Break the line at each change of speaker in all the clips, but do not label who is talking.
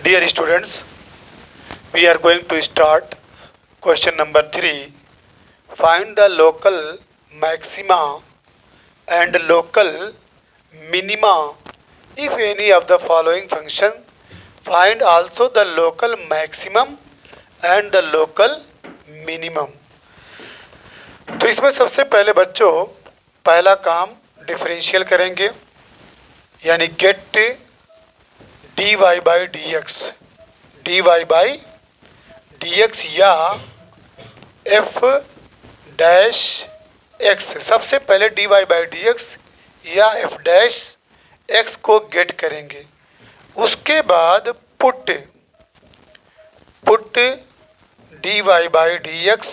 Dear students, we are going to start question number 3. Find the local maxima and local minima if any of the following function. Find also the local maximum and the local minimum. तो इसमें सबसे पहले बच्चों पहला काम differential करेंगे, यानी get dy by d x या f डैश एक्स. सबसे पहले dy बाई डी एक्स या f डैश एक्स को गेट करेंगे. उसके बाद put dy by d x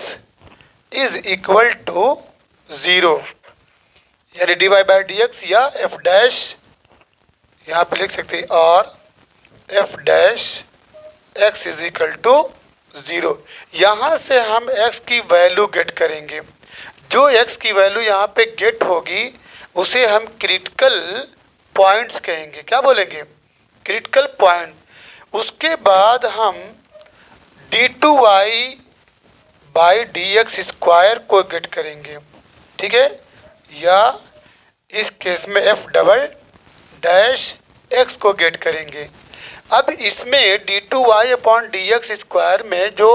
is equal to 0, यानी dy बाई डी एक्स या f डैश यहाँ पे लिख सकते हैं और f dash x is equal to 0. यहाँ से हम x की वैल्यू गेट करेंगे. जो x की वैल्यू यहाँ पे गेट होगी उसे हम क्रिटिकल पॉइंट्स कहेंगे. क्या बोलेंगे? Critical point. उसके बाद हम d2y by d x square को गेट करेंगे. ठीक है, या इस केस में f डबल डैश x को गेट करेंगे. अब इसमें d2y upon d x square में जो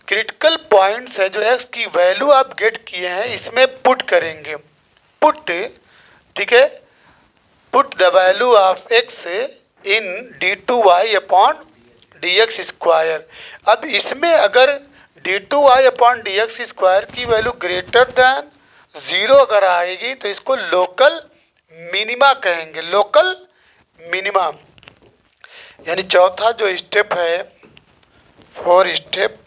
क्रिटिकल पॉइंट्स है, जो x की वैल्यू आप गेट किए हैं, इसमें पुट करेंगे. पुट, ठीक है, put the value of x in d2y upon d x square. अब इसमें अगर d2y upon d x square की वैल्यू ग्रेटर दैन 0 अगर आएगी तो इसको लोकल मिनिमा कहेंगे. लोकल मिनिमा यानी चौथा जो स्टेप है, 4 step,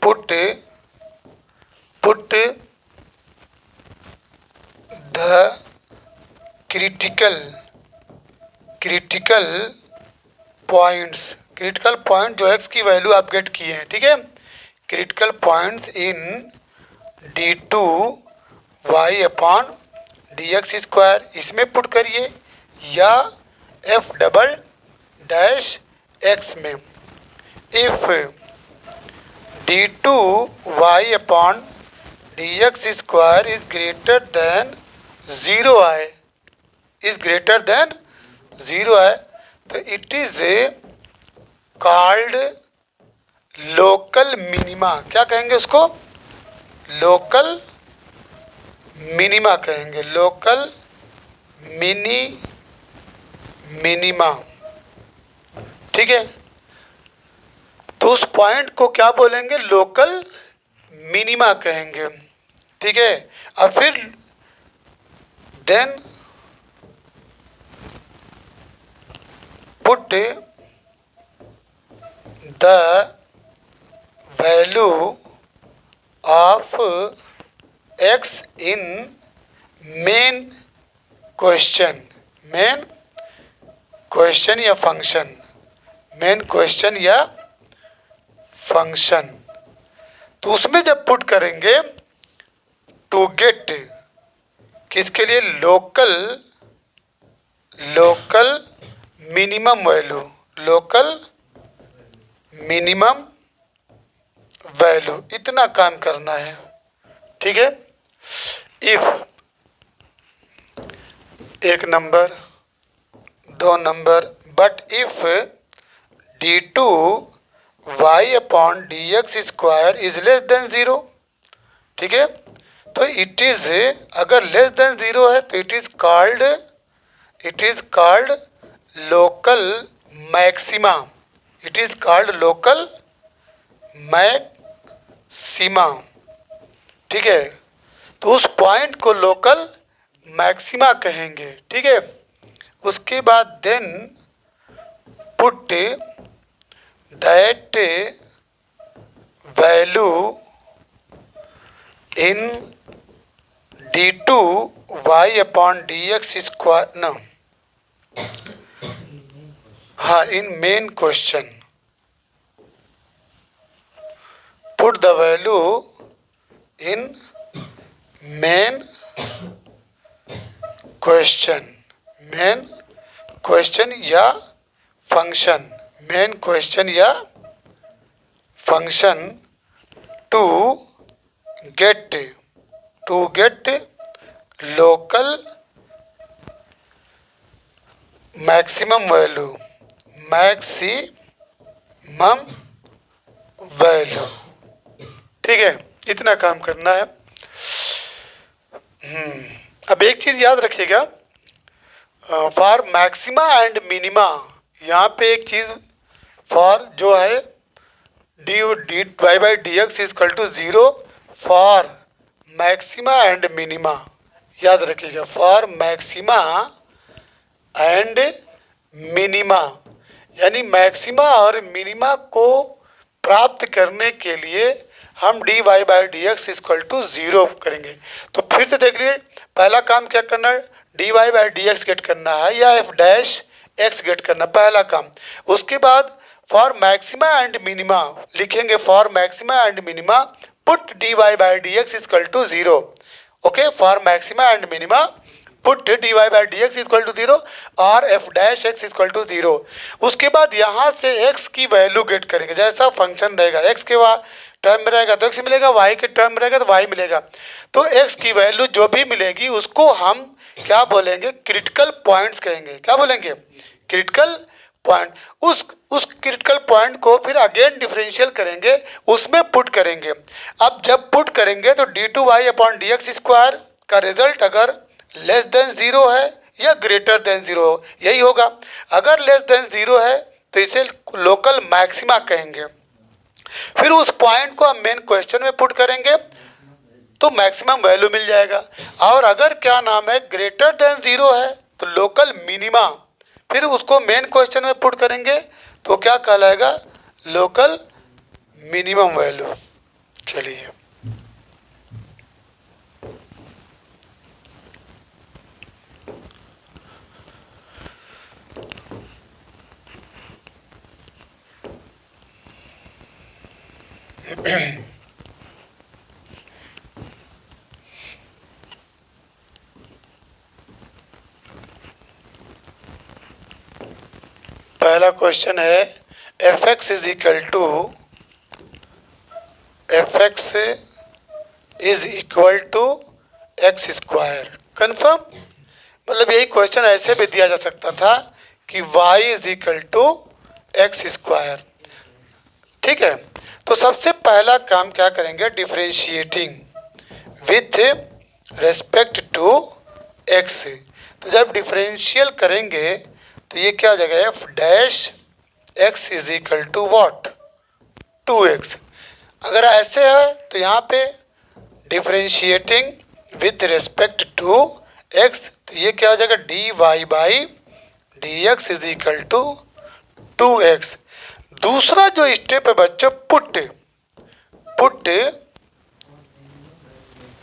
put the critical points. Critical point जो x की वैल्यू आप गेट किए हैं, ठीक है, critical points in d2y upon d x square, इसमें पुट करिए, या f डबल डैश x में. If d2y upon d x square is greater than 0 आए, इज ग्रेटर देन 0 आए, तो it is called local minima. क्या कहेंगे उसको? लोकल मिनिमा कहेंगे. Local minima. ठीक है, तो उस पॉइंट को क्या बोलेंगे? लोकल मिनिमा कहेंगे. ठीक है, अब फिर then put the value of x in main question. Main question या फंक्शन, मेन क्वेश्चन या फंक्शन. तो उसमें जब पुट करेंगे टू गेट किसके लिए? Local minimum value. Local minimum value, इतना काम करना है. ठीक है, if 1 number 2 number, but if d2y upon d x square is less than 0. ठीक है, तो इट इज, अगर लेस देन 0 है तो it is called local maxima. It is called local maxima. ठीक है, तो उस पॉइंट को लोकल मैक्सिमा कहेंगे. ठीक है, उसके बाद then put that value in d2y upon d x square, no, हाँ, in main question. Put the value in main question या फंक्शन. मेन क्वेश्चन या function to get local maximum value. ठीक है, इतना काम करना है। अब एक चीज़ याद रखिएगा, फॉर मैक्सिमा एंड मिनिमा, यहाँ पे एक चीज़ फॉर जो है dy/dx is equal to 0 for maxima and minima. याद रखिएगा, फॉर मैक्सिमा एंड मिनिमा, यानी मैक्सिमा और मिनिमा को प्राप्त करने के लिए हम dy/dx इजकल टू 0 करेंगे। तो फिर से देख लीजिए, पहला काम क्या करना है, dy/dx गेट करना है या f' गेट करना, पहला काम। उसके बाद फॉर मैक्सिमा एंड मिनिमा लिखेंगे, for maxima and minima put dy/dx is equal to 0। Okay, for maxima and minima put dy/dx is equal to 0 और f' इजकल टू 0। उसके बाद यहाँ से x की वैल्यू गेट करेंगे, जैसा फंक्शन रहेगा x के टर्म में रहेगा तो x मिलेगा, y के टर्म में रहेगा तो y मिलेगा। तो x की वैल्यू जो भी मिलेगी उसको हम क्या बोलेंगे, क्रिटिकल पॉइंट्स कहेंगे। क्या बोलेंगे, क्रिटिकल पॉइंट। उस क्रिटिकल पॉइंट को फिर अगेन डिफरेंशियल करेंगे, उसमें पुट करेंगे। अब जब पुट करेंगे तो d2y/dx² का रिजल्ट अगर लेस देन 0 है या ग्रेटर देन 0 यही होगा। अगर लेस देन 0 है तो इसे लोकल मैक्सिमा कहेंगे। फिर उस पॉइंट को हम मेन क्वेश्चन में पुट करेंगे तो मैक्सिमम वैल्यू मिल जाएगा। और अगर क्या नाम है ग्रेटर देन 0 है तो लोकल मिनिमा, फिर उसको मेन क्वेश्चन में पुट करेंगे तो क्या कहलाएगा, लोकल मिनिमम वैल्यू। चलिए, पहला क्वेश्चन है f(x) is equal to x²। Confirm, मतलब यही क्वेश्चन ऐसे भी दिया जा सकता था कि y is equal to x²। ठीक है, तो सबसे पहला काम क्या करेंगे, differentiating with respect to x। तो जब डिफरेंशियल करेंगे तो ये क्या हो जाएगा, f' is equal to what, 2x। अगर ऐसे है तो यहाँ पे differentiating with respect to x, तो ये क्या हो जाएगा, dy/dx is equal to 2x। दूसरा जो स्टेप है बच्चों, पुट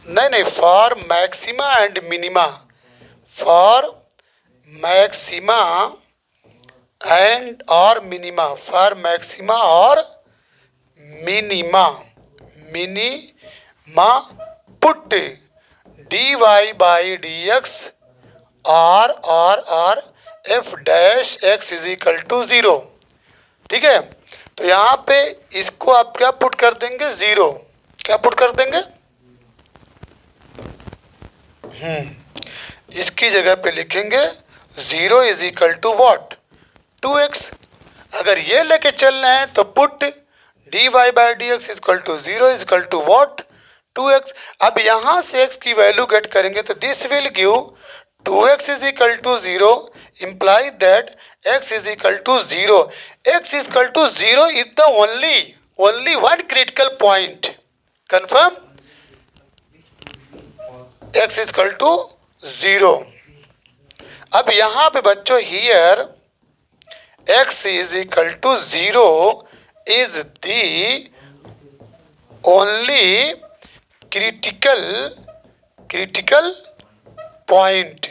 नहीं, for maxima and minima, for maxima and और मिनिमा, फॉर मैक्सिमा और मिनिमा पुट dy/dx और f' इज इक्वल टू 0। ठीक है, तो यहाँ पे इसको आप क्या पुट कर देंगे, 0। क्या पुट कर देंगे, इसकी जगह पे लिखेंगे 0 is equal to what, 2x। अगर ये लेके चलना है तो put dy/dx equal to 0 equal to what, 2x। अब यहाँ से x की वैल्यू गेट करेंगे तो this will give 2x is equal to 0 imply that x is equal to 0। x is equal to 0 is the only one critical point. Confirm, x is equal to 0। अब यहाँ पे बच्चों here x is equal to 0 is the only critical point.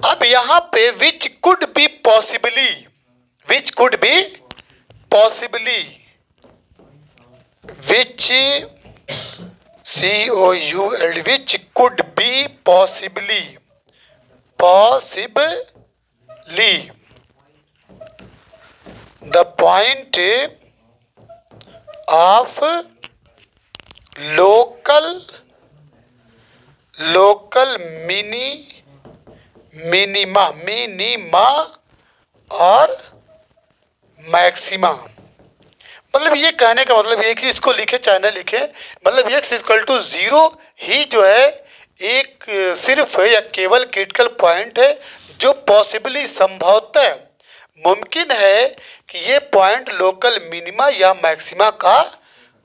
अब यहाँ पे which could be possibly which could be possibly the point of local minima और maxima. मतलब ये कहने का मतलब ये कि इसको लिखे चाहे न लिखे, मतलब x इक्वल टू 0 ही जो है एक सिर्फ या केवल क्रिटिकल पॉइंट है जो पॉसिबली संभवतः मुमकिन है कि ये पॉइंट लोकल मिनिमा या मैक्सिमा का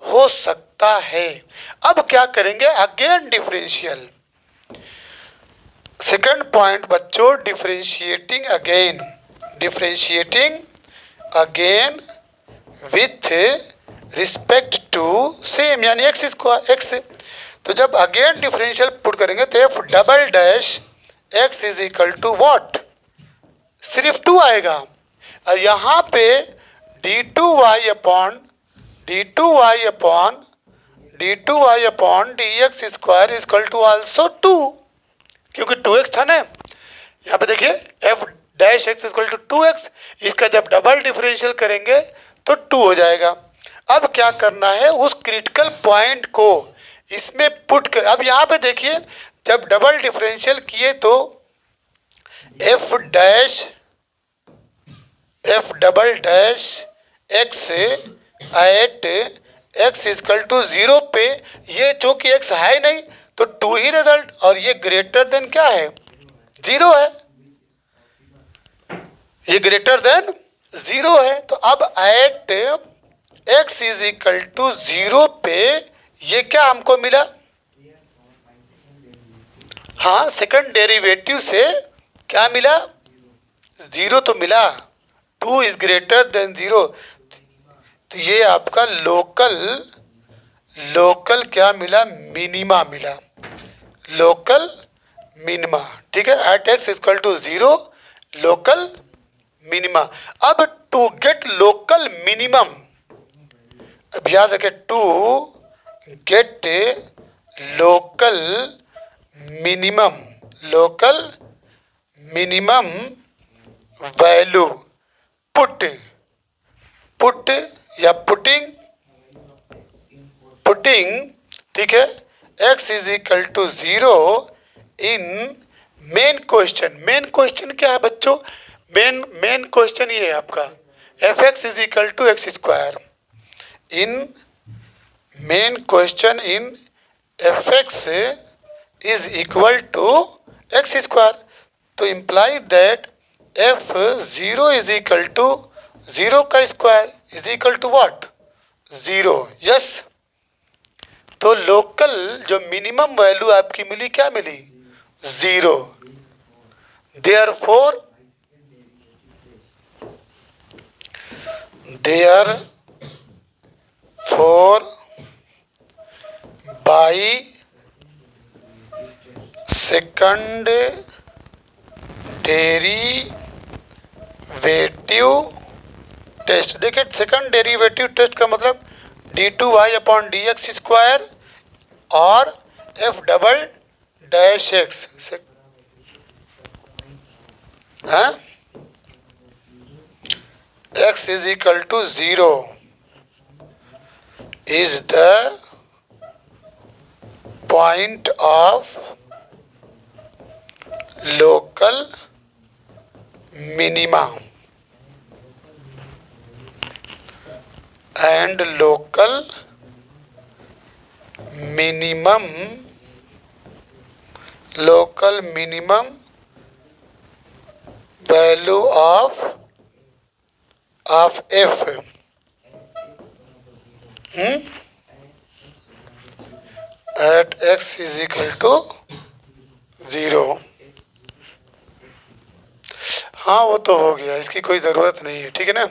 हो सकता है। अब क्या करेंगे, अगेन डिफरेंशियल। सेकंड पॉइंट बच्चों, differentiating again with respect to same यानी एक्स स्क्वायर एक्स। तो जब अगेन डिफरेंशियल पुट करेंगे तो f double dash x is equal to what, सिर्फ 2 आएगा। और यहाँ पे d2y upon dx square is equal to also 2, क्योंकि 2x था ना। यहाँ पे देखिए f dash x equal to 2x, इसका जब डबल डिफरेंशियल करेंगे तो 2 हो जाएगा। अब क्या करना है, उस क्रिटिकल पॉइंट को इसमें पुट कर। अब यहाँ पे देखिए जब डबल डिफरेंशियल किए तो f double dash x at x equal to 0 पे, ये चूंकि एक्स है नहीं तो 2 ही रिजल्ट, और ये ग्रेटर देन क्या है, 0 है, ये ग्रेटर देन 0 है। तो अब at x is equal to 0 पे ये क्या हमको मिला, हाँ सेकंड डेरिवेटिव से क्या मिला, 0 तो मिला, 2 इज ग्रेटर देन 0। तो ये आपका लोकल क्या मिला, मिनिमा मिला, लोकल मिनिमा। ठीक है, at x equal to 0 local minima. अब टू गेट लोकल मिनिमम, अब याद रखें, to get local minimum value put या पुटिंग, ठीक है, x is equal to 0 in main question क्या है बच्चों, मेन क्वेश्चन ये है आपका f x is equal to x square. In main question in f x is equal to x square, तो imply that f 0 is equal to 0 का square is equal to what, 0। Yes, तो local जो minimum value आपकी मिली क्या मिली, 0। Therefore by second derivative test, देखिए second derivative test का मतलब d2y अपॉन dx स्क्वायर और f double dash x, x is equal to 0 is the point of local minima and local minimum value of f at x is equal to 0। हाँ वो तो हो गया, इसकी कोई ज़रूरत नहीं है, ठीक है ना।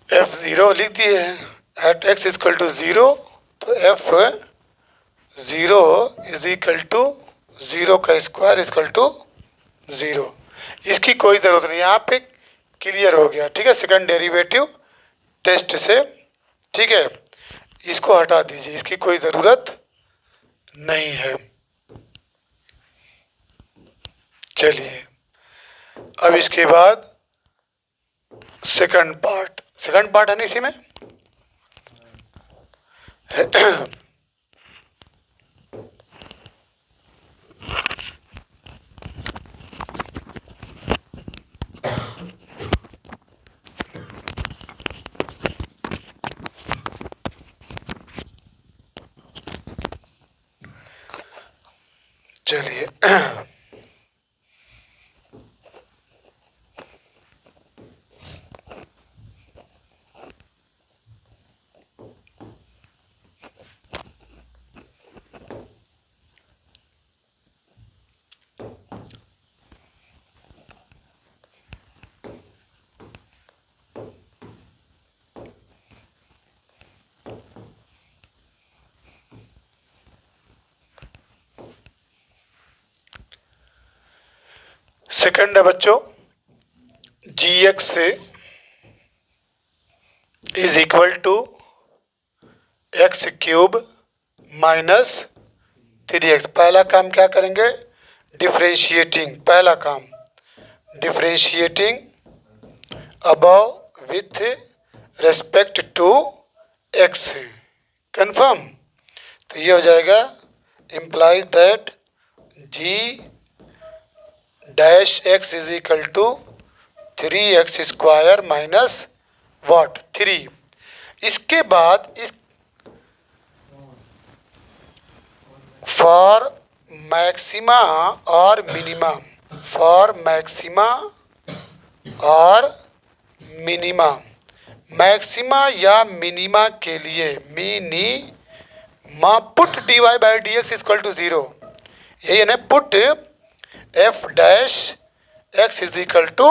f0 लिख दिए हैं, एट x इक्वल टू 0, तो f0 इज इक्वल टू 0 का स्क्वायर इक्वल टू 0। इसकी कोई ज़रूरत नहीं, यहाँ पे क्लियर हो गया, ठीक है, सेकंड डेरिवेटिव टेस्ट से, ठीक है। इसको हटा दीजिए, इसकी कोई ज़रूरत नहीं है। चलिए अब इसके बाद सेकंड पार्ट है ना इसी में। चलिए सेकंड है बच्चों, g x is equal to x cube minus 3x। पहला काम क्या करेंगे, डिफ्रेंशिएटिंग। पहला काम differentiating above with respect to x। Confirm. तो ये हो जाएगा imply that g dash x is equal to 3x square minus what 3। इसके बाद इस फॉर मैक्सिमा और मिनिमा, फॉर मैक्सिमा और मिनिमा, मैक्सिमा या मिनिमा के लिए minima put dy by d x equal to 0। यही है ना, put f dash x is equal to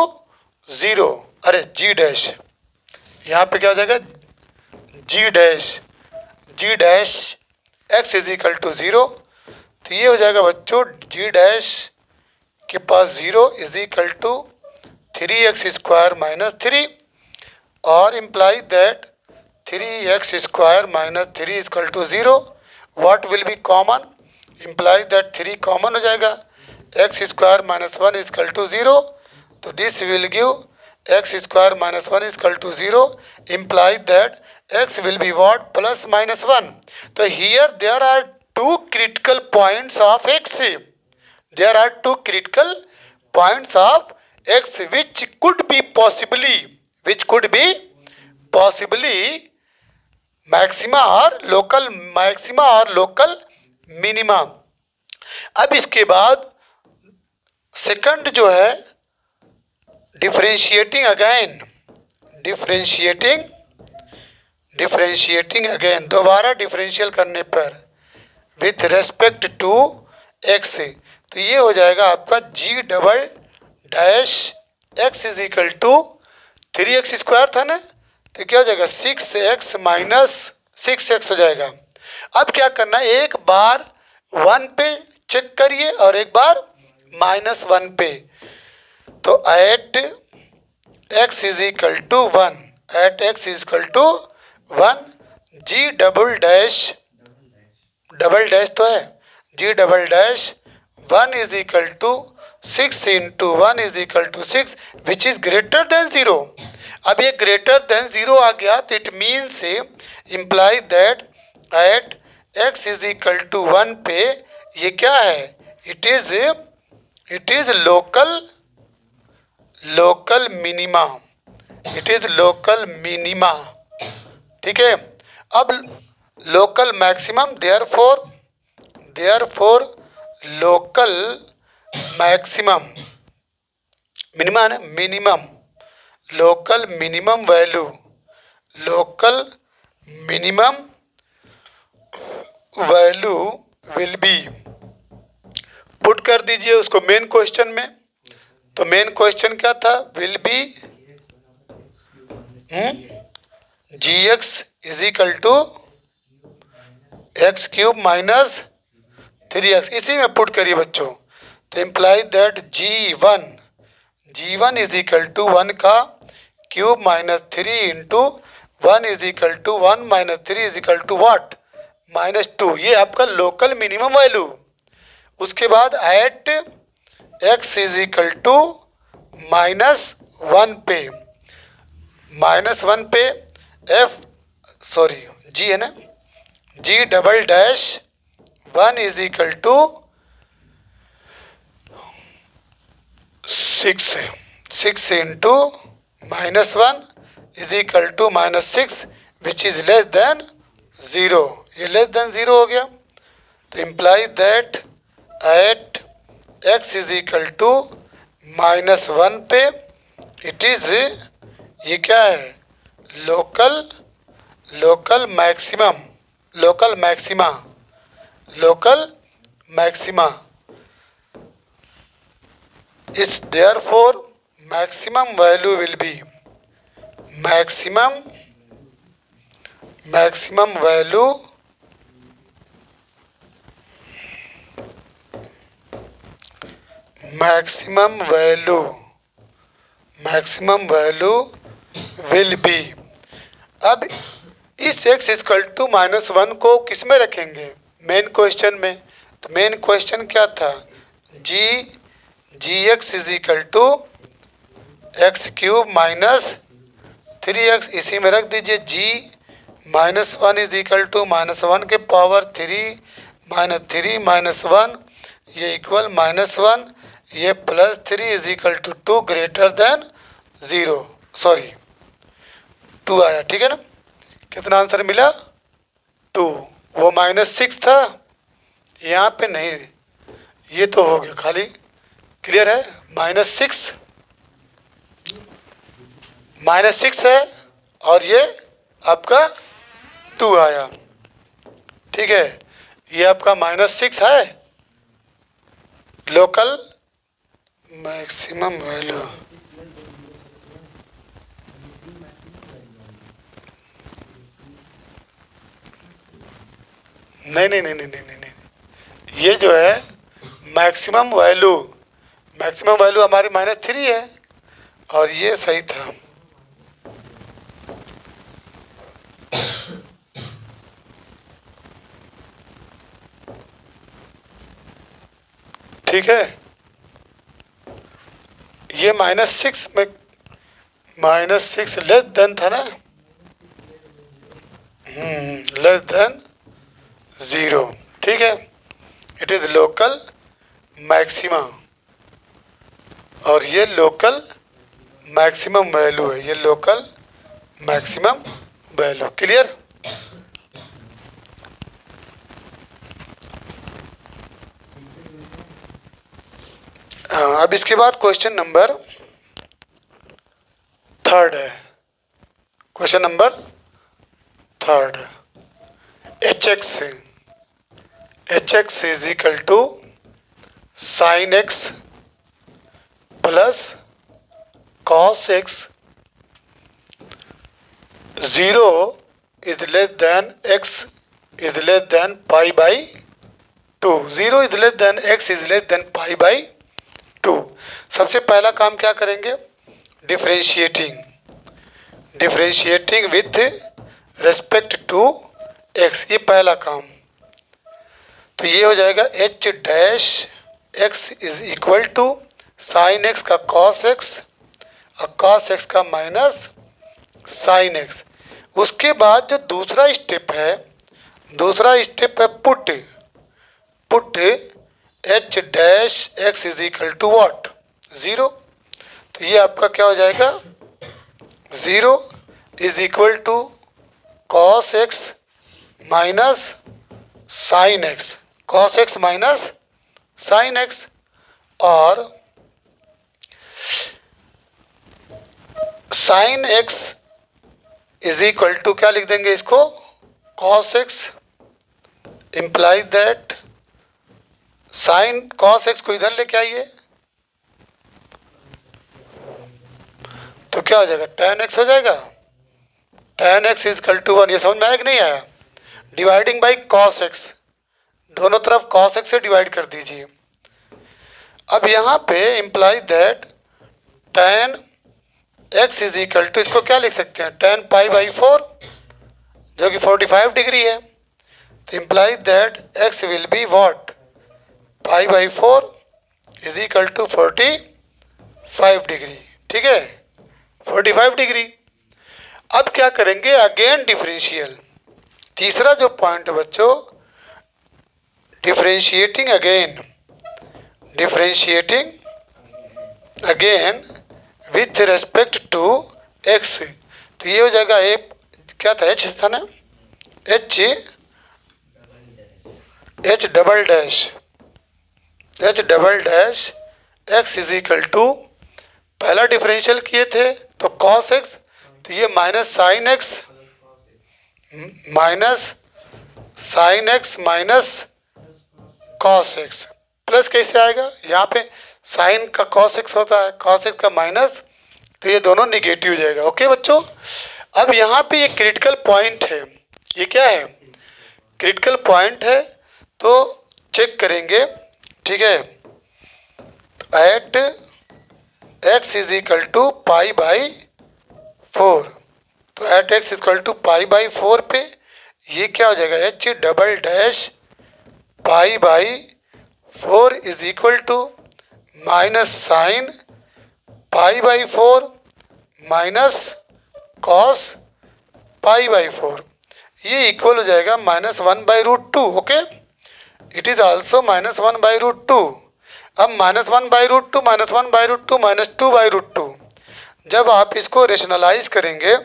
0। अरे जी डैश, यहाँ पे क्या हो जाएगा, g dash x is equal to 0। तो ये हो जाएगा बच्चों जी डैश के पास 0 is equal to 3x square minus 3, और imply that 3x square minus 3 equal to 0। What will be common, imply that 3 common हो जाएगा, x square minus 1 equal to 0। तो this will give x square minus 1 equal to 0, imply that x will be what, plus minus 1. So here there are two critical points of x. There are two critical points of x which could be possibly maxima or local maxima or local minima. अब इसके बाद second जो है differentiating again, दोबारा differential करने पर with respect to x. तो ये हो जाएगा आपका g double dash x is equal to 3x square था ना, तो क्या हो जाएगा 6x माइनस 6x हो जाएगा। अब क्या करना है, एक बार 1 पे चेक करिए और एक बार -1 पे। तो at x is equal to 1, at x is equal to 1, g double dash तो है, g double dash 1 is equal to 6 into 1 is equal to 6 which is greater than 0। अब ये ग्रेटर देन 0 आ गया तो it means imply that at x is equal to 1 पे ये क्या है, it is local minima, it is local minima. ठीक है, अब local maximum, therefore local maximum, minima है minimum, local minimum value will be, put कर दीजिए उसको मेन क्वेश्चन में। तो मेन क्वेश्चन क्या था, will be g x is equal to x cube minus 3x, इसी में पुट करिए बच्चों। तो imply that g one is equal to 1 का cube minus 3 into 1 is equal to 1 minus 3 is equal to what, -2। ये आपका लोकल मिनिमम वैल्यू। उसके बाद at x is equal to -1 पे -1 पे जी है ना, g double dash 1 is equal to 6 into -1 is equal to -6 which is less than 0। ये लेस देन 0 हो गया, तो imply that at x is equal to -1 पे इट इज, ये क्या है, local maximum, local maxima it's therefore maximum value will be maximum value will be। अब इस x इक्वल टू -1 को किस में रखेंगे, मेन क्वेश्चन में। तो मेन क्वेश्चन क्या था, g x is equal to x³ -3x, इसी में रख दीजिए। जी -1 इज इक्वल टू -1 के पावर 3 -3 -1, ये इक्वल -1, ये +3 is equal to 2 greater than 0, sorry 2 आया, ठीक है ना। कितना आंसर मिला, 2। वो -6 था, यहाँ पे नहीं, ये तो हो गया खाली, क्लियर है। -6 है और ये आपका 2 आया, ठीक है। ये आपका -6 है, लोकल मैक्सिमम वैल्यू। नहीं, ये जो है मैक्सिमम वैल्यू हमारी -3 है, और ये सही था। ठीक है, ये -6 में -6 लेस देन था ना, लेस देन 0, ठीक है। इट इज लोकल मैक्सिमा, और ये लोकल मैक्सिमम वैल्यू है, ये लोकल मैक्सिमम वैल्यू, क्लियर। अब इसके बाद क्वेश्चन नंबर 3 है। Question number 3, hx is equal to sin x plus cos x 0 is less than x is less than π/2। 0 is less than x is less than π/2। सबसे पहला काम क्या करेंगे, differentiating with respect to x, ये पहला काम। तो ये हो जाएगा h dash x is equal to sine x का cos x और cos x का माइनस साइन x। उसके बाद जो दूसरा स्टेप है put h dash x is equal to what, 0। तो ये आपका क्या हो जाएगा, 0 is equal to cos x minus sine x, cos x minus sine x, और sine x is equal to क्या लिख देंगे इसको, cos x, imply that sine cos x को इधर लेके आइए तो क्या हो जाएगा, tan x हो जाएगा। tan x is equal to 1, ये समझ में आया कि नहीं आया। डिवाइडिंग बाई cos x, दोनों तरफ cos x से डिवाइड कर दीजिए। अब यहाँ पे imply that tan x is equal to, इसको क्या लिख सकते हैं, tan π/4 जो कि 45 डिग्री है। तो imply that x will be what, π/4 is equal to 45 degree, ठीक है, 45 डिग्री। अब क्या करेंगे, अगेन डिफरेंशियल। तीसरा जो पॉइंट है बच्चों, differentiating again, differentiating again with respect to x. तो ये हो जाएगा, ए क्या था, एच था ना, h, h double dash, h double dash x is equal to, पहला डिफरेंशियल किए थे तो कॉस एक्स, तो ये minus sine x, minus sine x minus cos x, plus कैसे आएगा, यहाँ पे साइन का कॉस एक्स होता है, कॉस एक्स का माइनस, तो ये दोनों निगेटिव हो जाएगा। ओके बच्चों, अब यहाँ पे ये क्रिटिकल पॉइंट है, ये क्या है, क्रिटिकल पॉइंट है, तो चेक करेंगे, ठीक है। At x is equal to pi by 4, तो at x equal to pi by 4 पे ये क्या हो जाएगा, h double dash pi by 4 is equal to minus sine pi by 4 minus cos pi by 4, ये इक्वल हो जाएगा -1/√2। Okay, it is also -1/√2। अब -1/√2 -1/√2 -2/√2, जब आप इसको रेशनलाइज करेंगे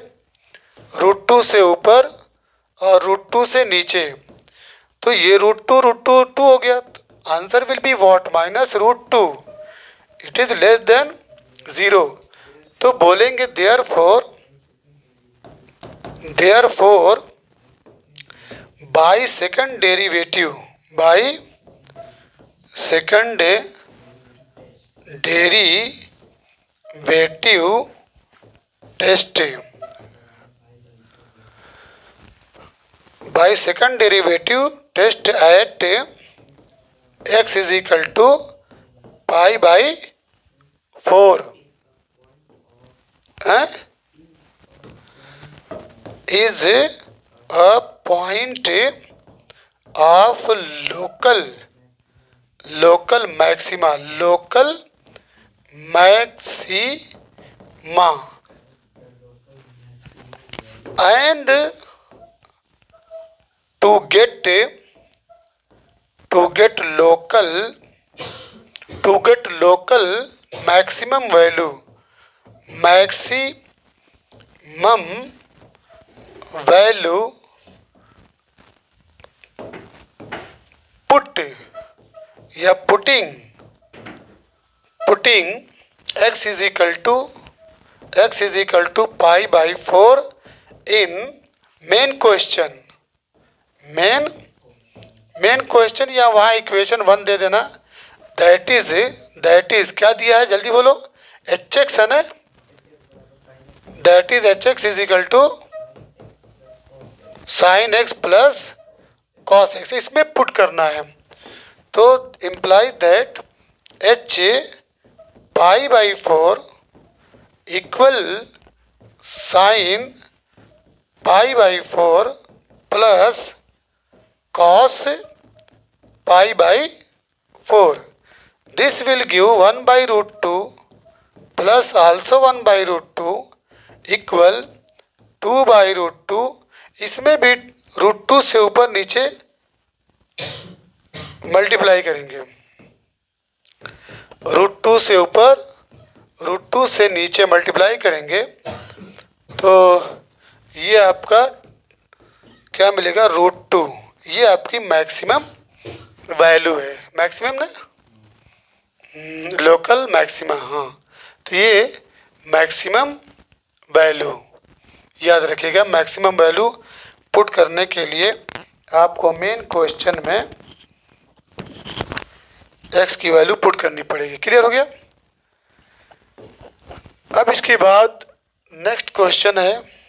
√2 से ऊपर और √2 से नीचे, तो ये √2 हो गया, तो answer will be what, -√2, it is less than 0। तो बोलेंगे therefore by second derivative, by second derivative test, by second derivative test at x is equal to pi by 4 is a point of local maxima, local maxima, and to get local maximum value, maximum value put या putting x is equal to pi by 4 in main question, main question, या वहाँ equation 1 दे देना, that is क्या दिया है, जल्दी बोलो, H x है ना, that is h x is equal to sine x plus cos x, इसमें पुट करना है। तो imply that h pi by 4 equal sine pi by 4 plus cos pi by 4, this will give 1/√2 plus also 1/√2 equal 2/√2, इसमें भी √2 से ऊपर नीचे multiply करेंगे, √2 से ऊपर √2 से नीचे मल्टीप्लाई करेंगे, तो ये आपका क्या मिलेगा, √2, ये आपकी मैक्सिमम वैल्यू है, मैक्सिमम ना, लोकल मैक्सिमा, हाँ, तो ये मैक्सिमम वैल्यू याद रखिएगा। मैक्सिमम वैल्यू पुट करने के लिए आपको मेन क्वेश्चन में x की वैल्यू पुट करनी पड़ेगी। क्लियर हो गया। अब इसके बाद नेक्स्ट क्वेश्चन है,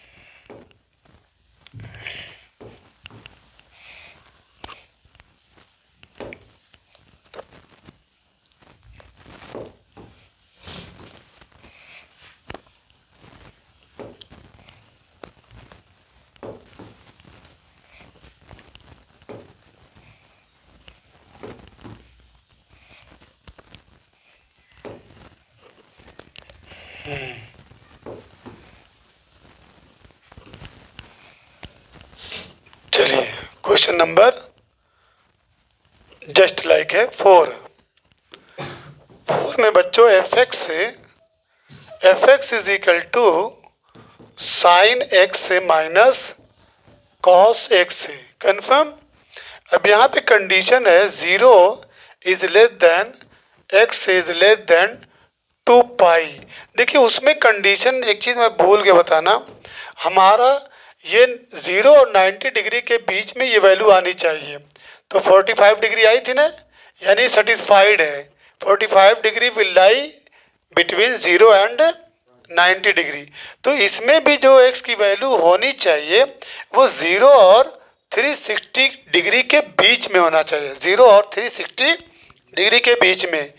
क्वेश्चन नंबर जस्ट लाइक है 4 में बच्चों f x is equal to sine x से माइनस कॉस एक्स से। कन्फर्म। अब यहाँ पे कंडीशन है 0 is less than x is less than 2 pi. देखिए उसमें कंडीशन एक चीज़ मैं भूल के बताना, हमारा ये 0 और 90 डिग्री के बीच में ये वैल्यू आनी चाहिए। तो 45 डिग्री आई थी ना, यानी सेटिस्फाइड है। 45 degree will lie between 0 and 90 degree. तो इसमें भी जो x की वैल्यू होनी चाहिए वो 0 और 360 डिग्री के बीच में होना चाहिए। 0 और 360 डिग्री के बीच में।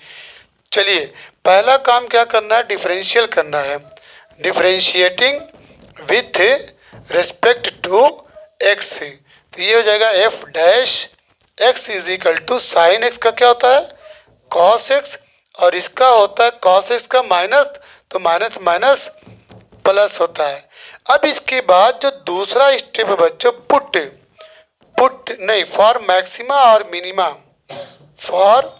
चलिए पहला काम क्या करना है, डिफरेंशियल करना है। Differentiating with respect to x। तो ये हो जाएगा f dash x is equal to sine x का क्या होता है, कॉस एक्स, और इसका होता है कॉस एक्स का माइनस, तो माइनस माइनस प्लस होता है। अब इसके बाद जो दूसरा स्टेप है बच्चों, पुट नहीं, फॉर मैक्सिमा और मिनिमा, फॉर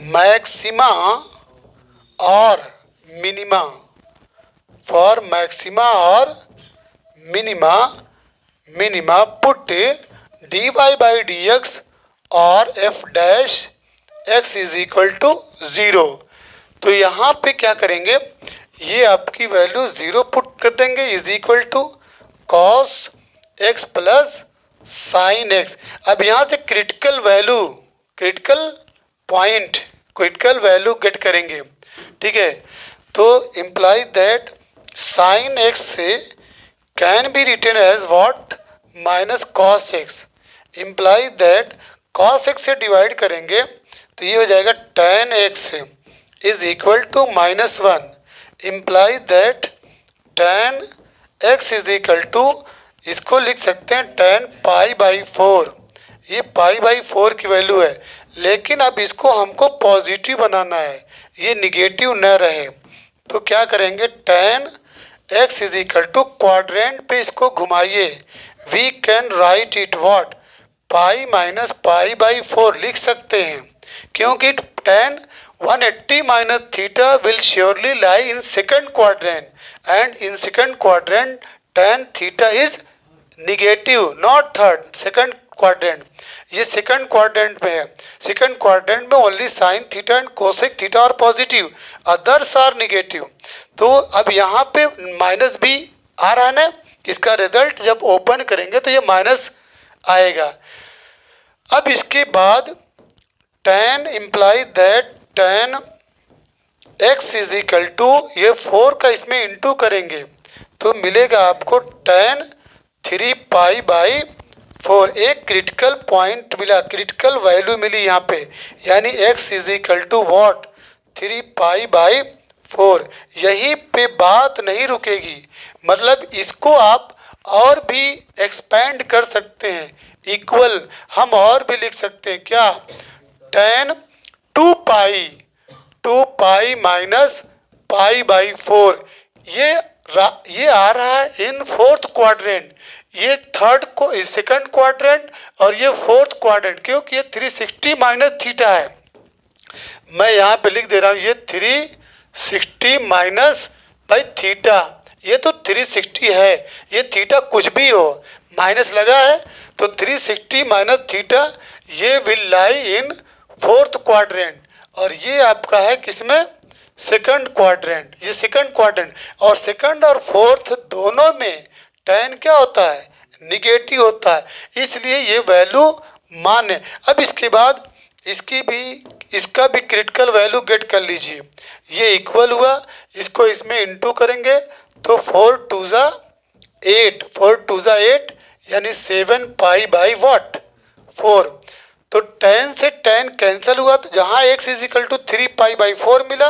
मैक्सिमा और मिनिमा, फॉर मैक्सिमा और minima put dy by d x और f dash x is equal to 0। तो यहाँ पे क्या करेंगे, ये आपकी वैल्यू 0 पुट कर देंगे is equal to cos x plus sine x. अब यहाँ से क्रिटिकल वैल्यू गेट करेंगे, ठीक है। तो इम्प्लाई दैट साइन एक्स से can be written as what, minus cos x. Imply that cos x से डिवाइड करेंगे तो ये हो जाएगा tan x is equal to -1। Imply that tan x is equal to, इसको लिख सकते हैं tan पाई बाई 4। ये पाई बाई 4 की वैल्यू है, लेकिन अब इसको हमको पॉजिटिव बनाना है, ये निगेटिव न रहे। तो क्या करेंगे, tan x is equal to quadrant पे इसको घुमाइए, we can write it what, pi minus pi by 4 लिख सकते हैं, क्योंकि tan 180 minus theta will surely lie in second quadrant, and in second quadrant tan theta is negative, not third, second quadrant. ये second quadrant में है, second quadrant में only sine theta and cosec theta are positive, others are negative. तो अब यहाँ पे minus भी आ रहा है ना, इसका रिजल्ट जब ओपन करेंगे तो ये माइनस आएगा। अब इसके बाद tan imply that tan x is equal to, ये 4 का इसमें इंटू करेंगे तो मिलेगा आपको tan 3 पाई बाई 4। एक क्रिटिकल पॉइंट मिला, क्रिटिकल वैल्यू मिली यहाँ पे, यानी x is equal to what, 3 pi by 4। यहीं पे बात नहीं रुकेगी, मतलब इसको आप और भी एक्सपेंड कर सकते हैं, इक्वल हम और भी लिख सकते हैं क्या, tan 2 pi minus pi by 4। ये आ रहा है इन फोर्थ क्वाड्रेंट, ये थर्ड को सेकंड क्वाड्रेंट और ये फोर्थ क्वाड्रेंट, क्योंकि ये 360 माइनस थीटा है। मैं यहाँ पे लिख दे रहा हूँ ये 360 माइनस बाई थीटा, ये तो 360 है, ये थीटा कुछ भी हो, माइनस लगा है तो 360 माइनस थीटा, ये will lie in fourth quadrant, और ये आपका है किसमें, सेकंड क्वाड्रेंट। ये सेकंड क्वाड्रेंट और सेकंड और फोर्थ दोनों में tan क्या होता है, निगेटिव होता है, इसलिए ये वैल्यू मान्य। अब इसके बाद इसका भी क्रिटिकल वैल्यू गेट कर लीजिए, ये इक्वल हुआ, इसको इसमें इंटू करेंगे तो 4 2 ज़ा 8 यानी 7 पाई बाई व्हाट 4। तो tan से tan कैंसिल हुआ, तो जहाँ x is equal to 3 pi by 4 मिला,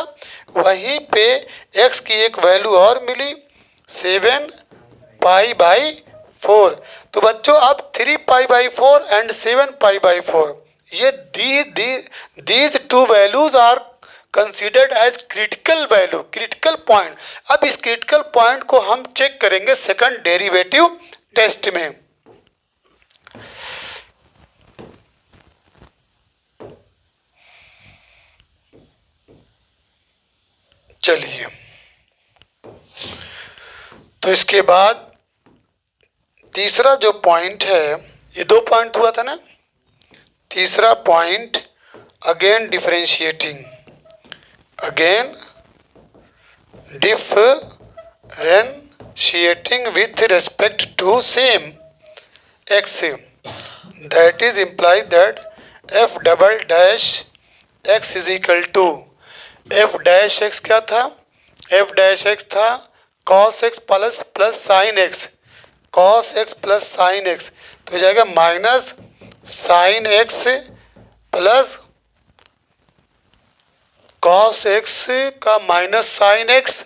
वहीं पे x की एक वैल्यू और मिली 7 पाई बाई 4। तो बच्चों अब 3 pi by 4 and 7 pi by 4, ये these two values are considered as critical value, critical point. अब इस क्रिटिकल पॉइंट को हम चेक करेंगे सेकंड डेरिवेटिव टेस्ट में। चलिए, तो इसके बाद तीसरा जो पॉइंट है, ये 2 पॉइंट हुआ था ना, तीसरा point again differentiating, again differentiating with respect to same x, that is implies that f double dash x is equal to f dash x क्या था, f dash x था cos x plus sin x, cos x plus sin x, तो हो जाएगा minus sin x plus cos x का minus sine x,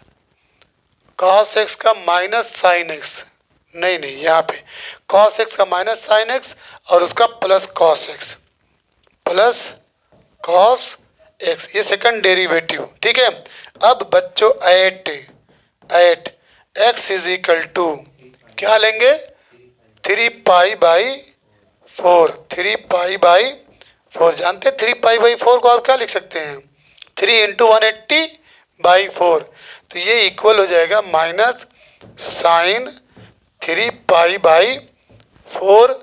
cos x का minus sine x, नहीं यहाँ पे cos x का माइनस साइन x और उसका plus cos x, plus cos x, ये सेकंड डेरिवेटिव। ठीक है, अब बच्चों at x is equal to क्या लेंगे, 3 पाई बाई 4, 3 पाई बाई 4, जानते हैं 3 पाई बाई 4 को और क्या लिख सकते हैं, 3 इंटू 180/4, तो ये इक्वल हो जाएगा minus sine 3 pi by 4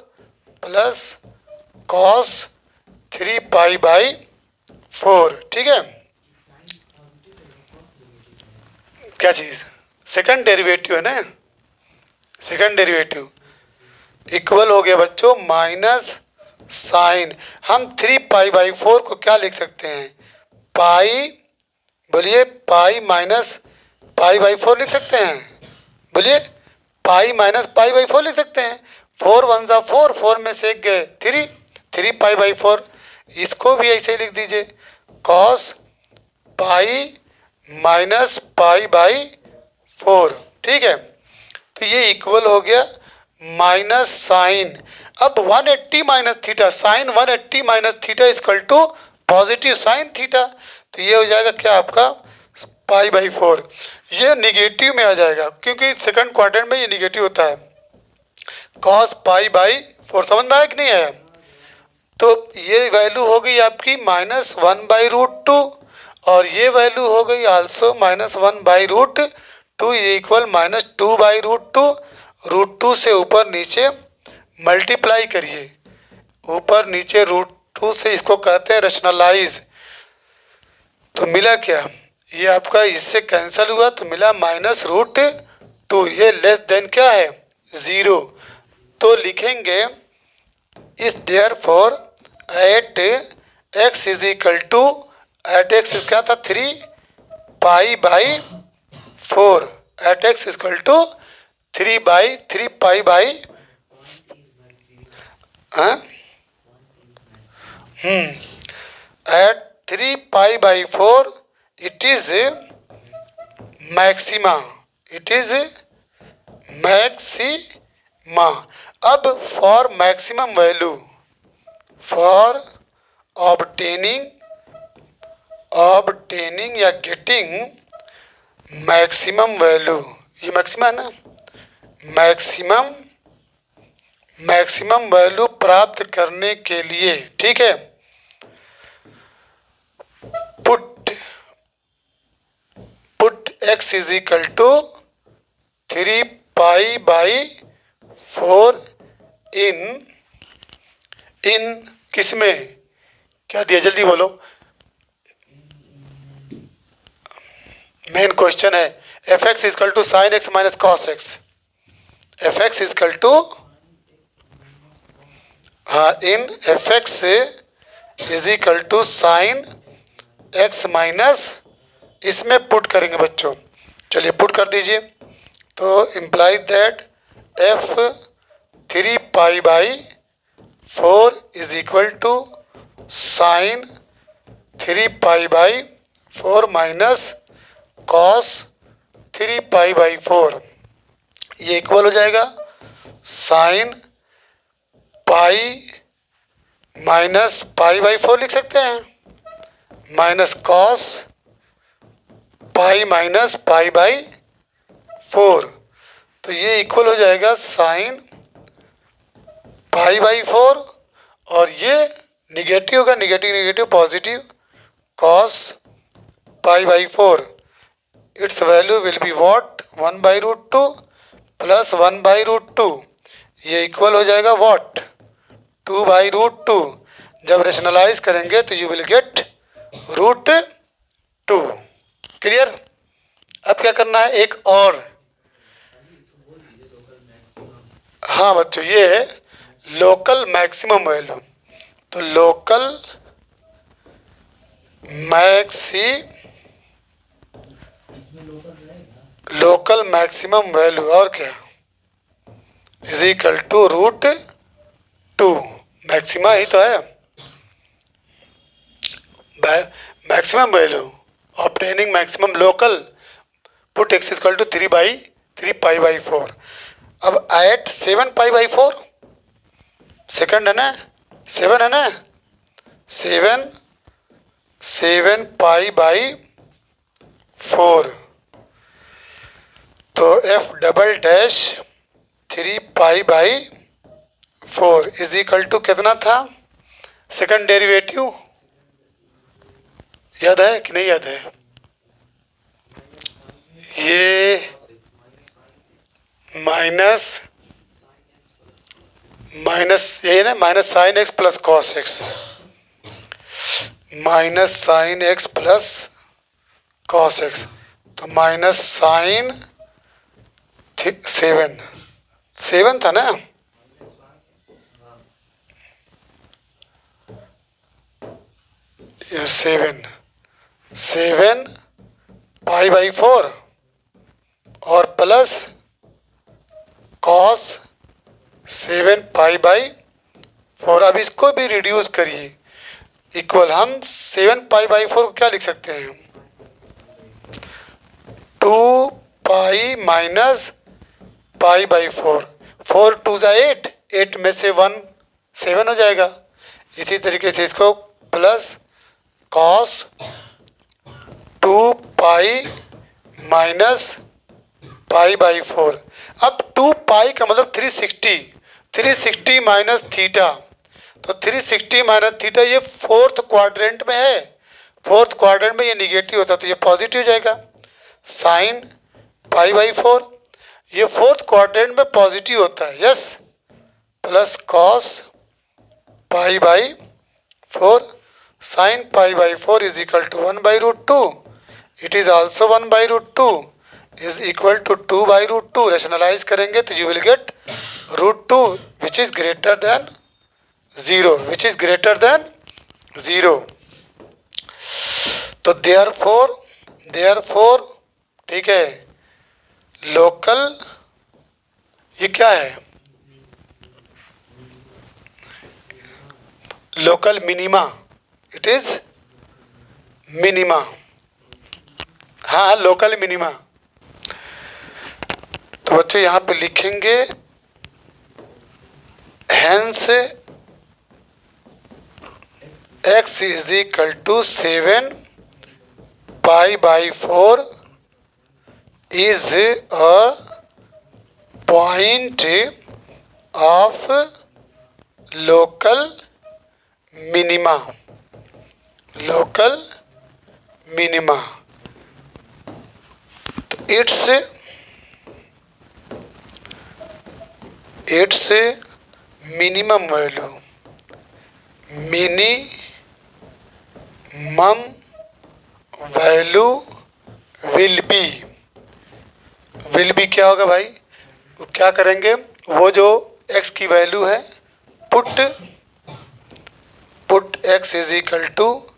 plus cos 3 pi by 4। ठीक है, क्या चीज़, सेकंड डेरिवेटिव है ना, सेकंड डेरिवेटिव इक्वल हो गया बच्चों माइनस साइन, हम 3 पाई बाई 4 को क्या लिख सकते हैं, पाई, बोलिए पाई माइनस पाई बाई 4 लिख सकते हैं, बोलिए पाई माइनस पाई बाई 4 लिख सकते हैं, 4 1 जा 4, 4 में से एक गए 3 पाई बाई 4, इसको भी ऐसे ही लिख दीजिए cos pi minus pi by 4। ठीक है, तो ये इक्वल हो गया माइनस साइन, अब 180 minus theta, sine 180 minus theta equal to positive sine theta, तो ये हो जाएगा क्या आपका पाई बाई 4, ये निगेटिव में आ जाएगा क्योंकि सेकंड क्वाड्रेंट में ये निगेटिव होता है, कॉस पाई बाई 4, समझ में आया कि नहीं आया, तो ये वैल्यू हो गई आपकी -1/√2 और ये वैल्यू हो गई आल्सो -1/√2, ये इक्वल -2/√2, √2 से ऊपर नीचे मल्टीप्लाई करिए, ऊपर नीचे √2 से इसको कहते हैं रेशनलाइज, तो मिला क्या, ये आपका इससे कैंसिल हुआ तो मिला -√2, ये लेस देन क्या है 0, तो लिखेंगे इस therefore at x is equal to, at x क्या था 3 pi by 4, at x is equal to 3 pi by at 3 pi by 4 it is maxima, it is maxima। अब for maximum value, for obtaining या getting maximum value, ये maxima है ना, maximum value प्राप्त करने के लिए, ठीक है, put x is equal to 3 pi by 4 in किस में, क्या दिया जल्दी बोलो, मेन क्वेश्चन है f(x) is equal to sine x minus cos x, f(x) is equal to, हाँ in f(x) is equal to sine x minus, इसमें put करेंगे बच्चों, चलिए पुट कर दीजिए, तो imply that f 3 pi by 4 is equal to sine 3 pi by 4 minus cos 3 pi by 4, ये equal हो जाएगा sine pi minus pi by 4 लिख सकते हैं, minus cos pi minus pi by 4, तो ये इक्वल हो जाएगा साइन पाई बाई 4 और ये निगेटिव का negative positive cos pi by 4, it's value will be what 1/√2 plus 1/√2, ये इक्वल हो जाएगा वॉट 2/√2। जब रेशनलाइज करेंगे तो यू विल गेट √2। क्लियर। अब क्या करना है, एक और। हाँ बच्चों, ये है लोकल मैक्सिमम वैल्यू। तो लोकल मैक्सिमम वैल्यू और क्या इज इक्वल टू √2। मैक्सिमा ही तो है, maximum value obtaining maximum local, put x equal to 3/4। अब एट 7π/4, सेकंड है ना, 7 है ना, 7π/4। तो f double dash 3π/4 is equal to कितना था, सेकंड डेरिवेटिव याद है कि नहीं याद है? ये माइनस ये ना minus sine x plus cos x, minus sine x plus cos x, तो माइनस साइन 7 था ना, ये 7π/4 और प्लस कॉस 7π/4। अब इसको भी रिड्यूस करिए, इक्वल हम 7π/4 को क्या लिख सकते हैं, 2π माइनस π/4। 4 2 जा 8, 8 में से 1 7 हो जाएगा। इसी तरीके से इसको प्लस कॉस 2π माइनस π/4। अब 2π का मतलब 360 माइनस थीटा, तो 360 माइनस थीटा ये फोर्थ क्वाड्रेंट में है, फोर्थ क्वाड्रेंट में ये निगेटिव होता है तो ये पॉजिटिव हो जाएगा। साइन π/4 ये फोर्थ क्वाड्रेंट में पॉजिटिव होता है, yes, plus cos π/4 sine π/4 is equal to 1/√2, it is also 1/√2 is equal to 2/√2। Rationalise करेंगे तो you will get √2 which is greater than 0, which is greater than 0। तो देयरफॉर ठीक है, लोकल ये क्या है, local minima, it is minima, हाँ local minima. तो बच्चों यहाँ पे लिखेंगे hence x is equal to 7π/4 is a point of local minima, local minima। its minimum value, minimum value will be क्या होगा भाई, वो क्या करेंगे, वो जो x की वैल्यू है put x is equal to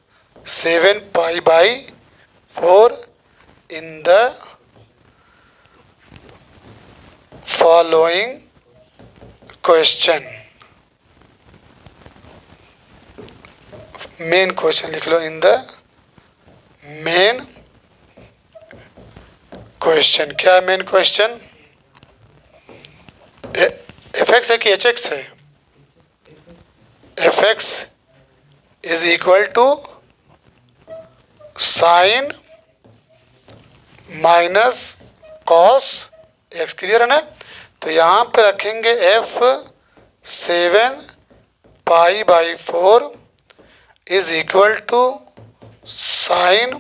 7π/4 in the following question. Main question लिख लो, इन द मेन क्वेश्चन। क्या है मेन क्वेश्चन, fx है कि hx है, fx is equal to sine minus cos x, clear है ना। तो यहाँ पे रखेंगे f 7π/4 is equal to sine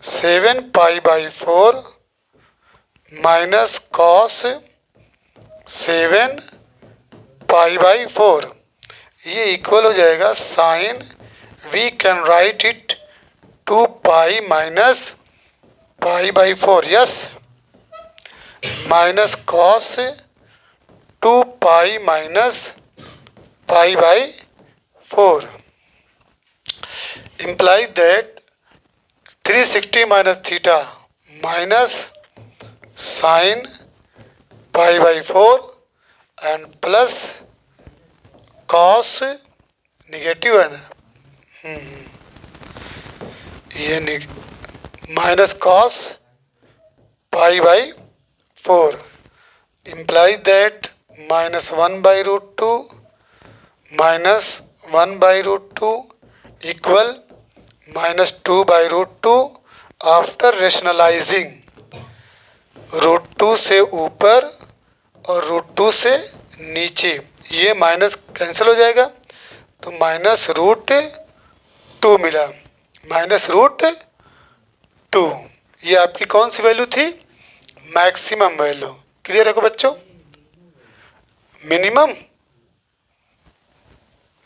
7π/4 minus cos 7π/4, ये इक्वल हो जाएगा sine, we can write it 2π minus π/4, yes, minus cos 2π minus π/4 implies that 360 minus theta minus sin π/4 and plus cos negative है ना, ये minus cos π/4 implies that -1/√2 minus 1/√2 equal -2/√2 after rationalising, √2 से ऊपर और √2 से नीचे, ये माइनस कैंसिल हो जाएगा तो -√2 मिला, -√2, ये आपकी कौन सी वैल्यू थी, मैक्सिमम वैल्यू। क्लियर है को बच्चों, मिनिमम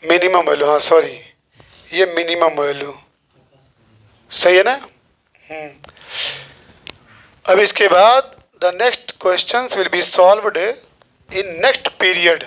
वैल्यू, हाँ सॉरी, ये मिनिमम वैल्यू सही है ना। अब इसके बाद the next questions will be solved in next period.